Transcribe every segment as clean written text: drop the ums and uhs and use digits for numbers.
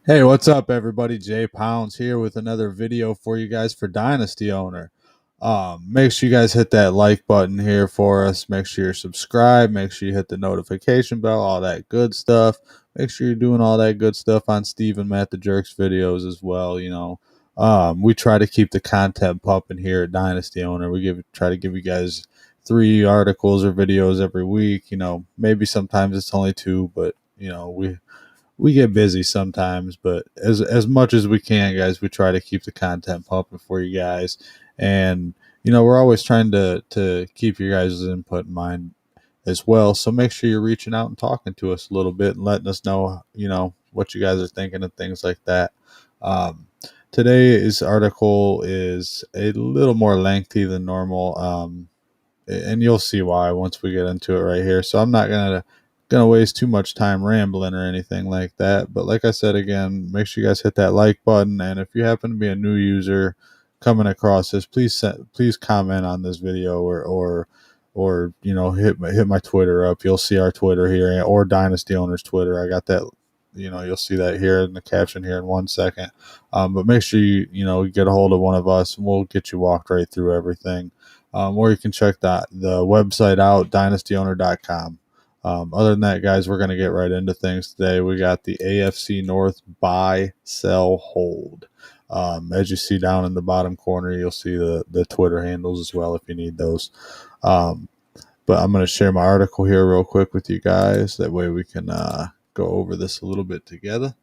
Hey, what's up, everybody? Jay Pounds here with another video for you guys for Dynasty Owner. Make sure you guys hit that like button here for us. Make sure you're subscribed. Make sure you hit the notification bell, all that good stuff. Make sure you're doing all that good stuff on Steve and Matt the Jerks videos as well. We try to keep the content pumping here at Dynasty Owner. Try to give you guys 3 articles or videos every week. Maybe sometimes it's only 2, but we get busy sometimes, but as much as we can, guys, we try to keep the content pumping for you guys. And we're always trying to keep your guys' input in mind as well. So make sure you're reaching out and talking to us a little bit and letting us know, what you guys are thinking and things like that. Um, Today's article is a little more lengthy than normal. And you'll see why once we get into it right here. So I'm not gonna waste too much time rambling or anything like that. But like I said again, make sure you guys hit that like button. And if you happen to be a new user coming across this, please comment on this video or hit my Twitter up. You'll see our Twitter here or Dynasty Owners Twitter. I got that. You'll see that here in the caption here in 1 second. But make sure you get a hold of one of us, and we'll get you walked right through everything. Or you can check the website out, dynastyowner.com. Other than that, guys, we're going to get right into things today. We got the AFC North buy, sell, hold. As you see down in the bottom corner, you'll see the Twitter handles as well if you need those. But I'm going to share my article here real quick with you guys. That way we can go over this a little bit together.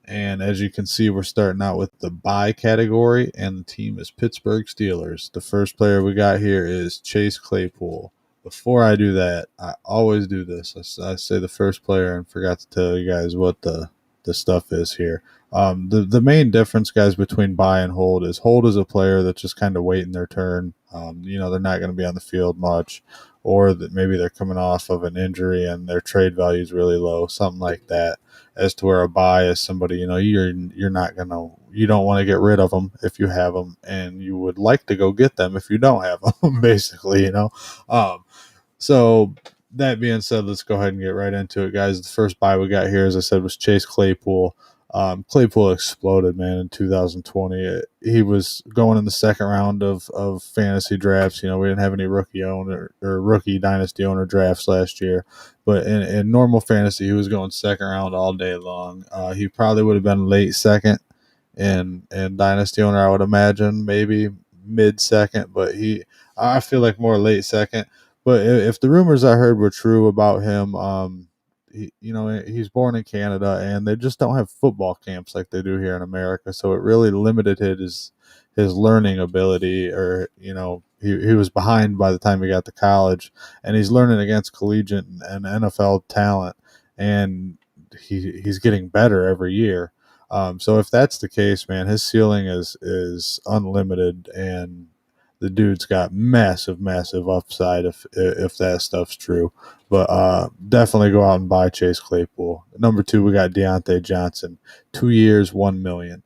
And as you can see, we're starting out with the buy category, and the team is Pittsburgh Steelers. The first player we got here is Chase Claypool. Before I do that, I always do this. I say the first player and forgot to tell you guys what the stuff is here. The main difference, guys, between buy and hold is a player that's just kind of waiting their turn. They're not going to be on the field much, or that maybe they're coming off of an injury and their trade value is really low, something like that. As to where a buy is somebody, you don't want to get rid of them if you have them, and you would like to go get them if you don't have them, basically. So that being said, let's go ahead and get right into it, guys. The first buy we got here, as I said, was Chase Claypool. Claypool exploded, man, in 2020. He was going in the second round of fantasy drafts. We didn't have any rookie owner or rookie dynasty owner drafts last year, but in normal fantasy, he was going second round all day long. He probably would have been late second in dynasty owner, I would imagine, maybe mid second, but I feel like more late second. But if the rumors I heard were true about him, he's born in Canada, and they just don't have football camps like they do here in America. So it really limited his learning ability, or he was behind by the time he got to college, and he's learning against collegiate and NFL talent, and he's getting better every year. So if that's the case, man, his ceiling is unlimited, and the dude's got massive upside if that stuff's true. But definitely go out and buy Chase Claypool. Number 2, we got Deontay Johnson, 2 years, $1 million.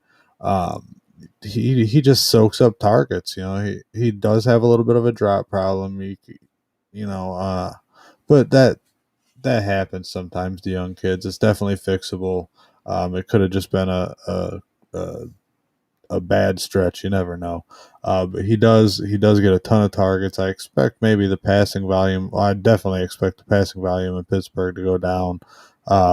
He just soaks up targets. He does have a little bit of a drop problem. But that happens sometimes to young kids. It's definitely fixable. It could have just been a a bad stretch. You never know. But he does get a ton of targets. I expect maybe the passing volume. Well, I definitely expect the passing volume in Pittsburgh to go down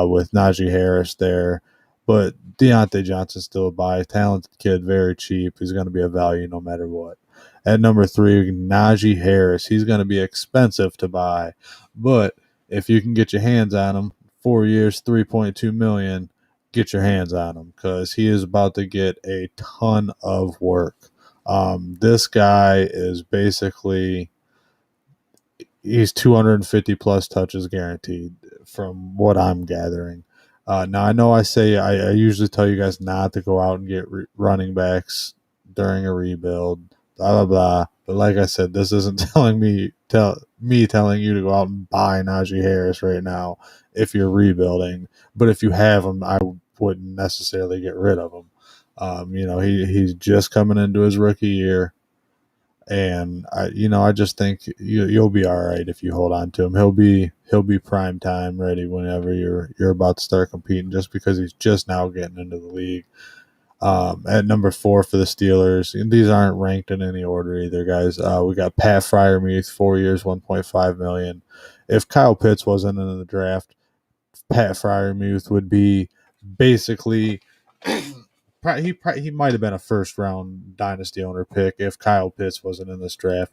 with Najee Harris there. But Deontay Johnson's still a buy. Talented kid, very cheap. He's going to be a value no matter what. At number 3, Najee Harris. He's going to be expensive to buy, but if you can get your hands on him, 4 years, $3.2 million, get your hands on him, because he is about to get a ton of work. This guy is basically, he's 250 plus touches guaranteed from what I'm gathering. Now, I know I usually tell you guys not to go out and get running backs during a rebuild, blah, blah, blah. But like I said, this isn't telling me you to go out and buy Najee Harris right now if you're rebuilding. But if you have him, I wouldn't necessarily get rid of him. He's just coming into his rookie year. And I just think you'll be all right if you hold on to him. He'll be prime time ready whenever you're about to start competing, just because he's just now getting into the league. At number 4 for the Steelers, and these aren't ranked in any order either, guys. We got Pat Fryermuth, 4 years, $1.5 million. If Kyle Pitts wasn't in the draft, Pat Fryermuth would be basically he might have been a first round dynasty owner pick if Kyle Pitts wasn't in this draft.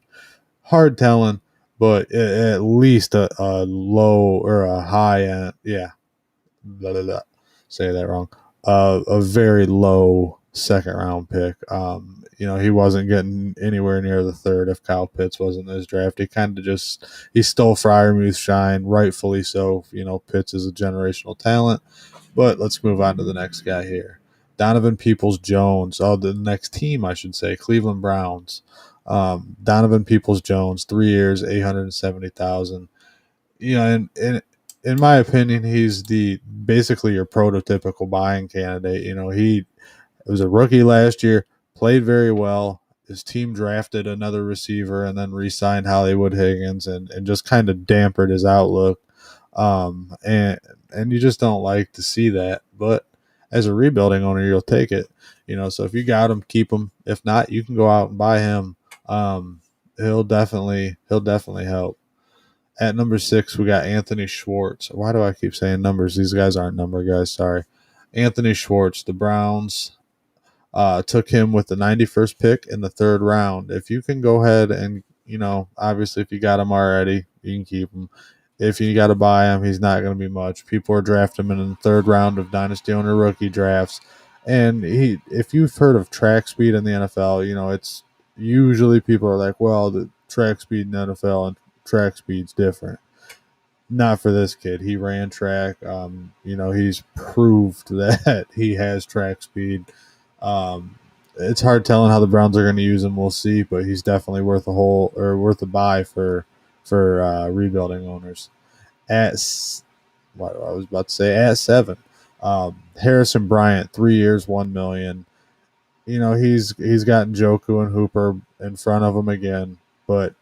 Hard telling, but at least a low or a high end, yeah, blah, blah, blah. Say that wrong. A very low second round pick. He wasn't getting anywhere near the third if Kyle Pitts wasn't in his draft. He stole Fryermuth's shine, rightfully so. Pitts is a generational talent. But let's move on to the next guy here. Donovan Peoples-Jones. Oh, the next team, I should say, Cleveland Browns. Donovan Peoples-Jones, 3 years, $870,000. And in my opinion, he's basically your prototypical buying candidate. He was a rookie last year, played very well. His team drafted another receiver and then re-signed Hollywood Higgins and just kind of dampened his outlook. And you just don't like to see that. But as a rebuilding owner, you'll take it. So if you got him, keep him. If not, you can go out and buy him. He'll definitely help. At number 6, we got Anthony Schwartz. Why do I keep saying numbers? These guys aren't number guys. Sorry. Anthony Schwartz, the Browns took him with the 91st pick in the 3rd round. If you can go ahead and, obviously if you got him already, you can keep him. If you got to buy him, he's not going to be much. People are drafting him in the 3rd round of Dynasty Owner rookie drafts. And if you've heard of track speed in the NFL, it's usually people are like, well, the track speed in the NFL and track speed's different. Not for this kid. He ran track. He's proved that he has track speed. It's hard telling how the Browns are going to use him. We'll see, but he's definitely worth a buy for rebuilding owners. What I was about to say at 7, Harrison Bryant, 3 years, $1 million. He's got Njoku and Hooper in front of him again, but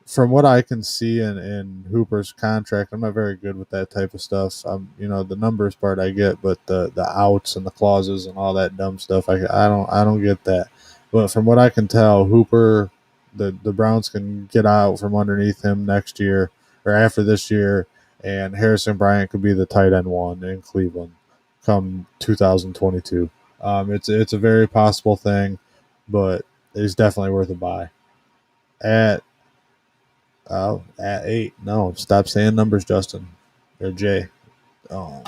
from what I can see in Hooper's contract, I'm not very good with that type of stuff. The numbers part I get, but the outs and the clauses and all that dumb stuff, I don't get that. But from what I can tell, Hooper, the Browns can get out from underneath him next year or after this year, and Harrison Bryant could be the tight end 1 in Cleveland come 2022. It's a very possible thing, but it's definitely worth a buy. At 8. No, stop saying numbers, Justin. Or Jay. Oh,